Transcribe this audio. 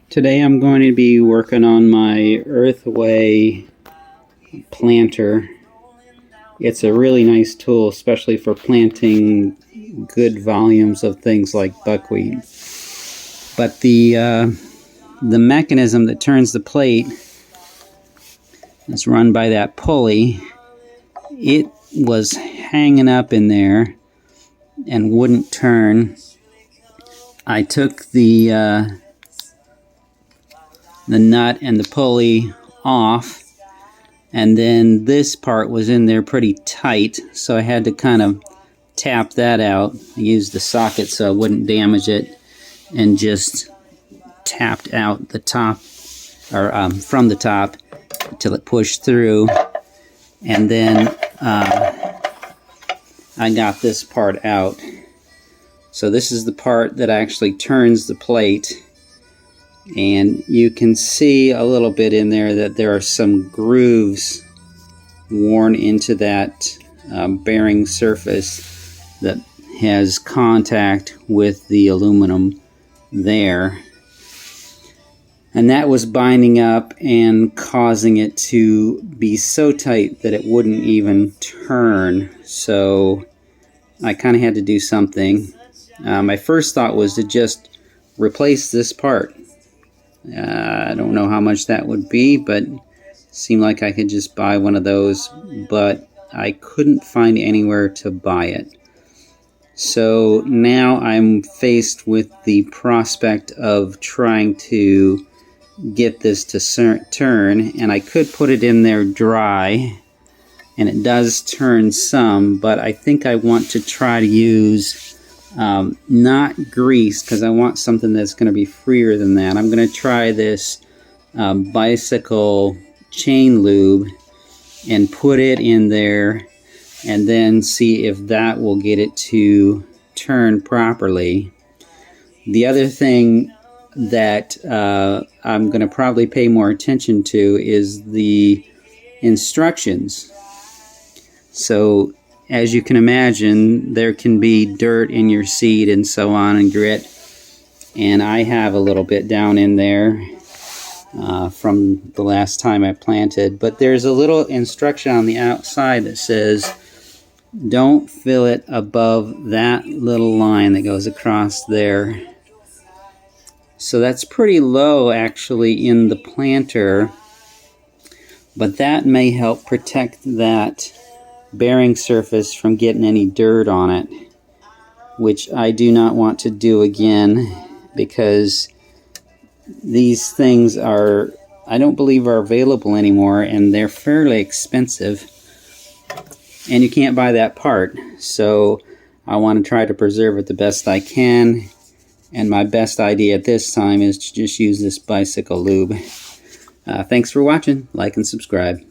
Today I'm going to be working on my EarthWay planter. It's a really nice tool, especially for planting good volumes of things like buckwheat. But the mechanism that turns the plate is run by that pulley. It was hanging up in there and wouldn't turn. I took the nut and the pulley off, and then this part was in there pretty tight, so I had to kind of tap that out. I used the socket so I wouldn't damage it, and just tapped out the top, or from the top, until it pushed through. And then I got this part out. So this is the part that actually turns the plate. And you can see a little bit in there that there are some grooves worn into that bearing surface that has contact with the aluminum there. And that was binding up and causing it to be so tight that it wouldn't even turn. So I kind of had to do something. My first thought was to just replace this part. I don't know how much that would be, but it seemed like I could just buy one of those, but I couldn't find anywhere to buy it. So now I'm faced with the prospect of trying to get this to turn, and I could put it in there dry, and it does turn some, but I think I want to try to use not grease, because I want something that's going to be freer than that. I'm going to try this bicycle chain lube and put it in there, and then see if that will get it to turn properly. The other thing that I'm going to probably pay more attention to is the instructions. So as you can imagine, there can be dirt in your seed and so on, and grit. And I have a little bit down in there from the last time I planted. But there's a little instruction on the outside that says, don't fill it above that little line that goes across there. So that's pretty low actually in the planter. But that may help protect that bearing surface from getting any dirt on it, which I do not want to do again, because these things are, I don't believe, are available anymore, and they're fairly expensive, and you can't buy that part. So I want to try to preserve it the best I can, and my best idea at this time is to just use this bicycle lube. Thanks for watching. Like and subscribe.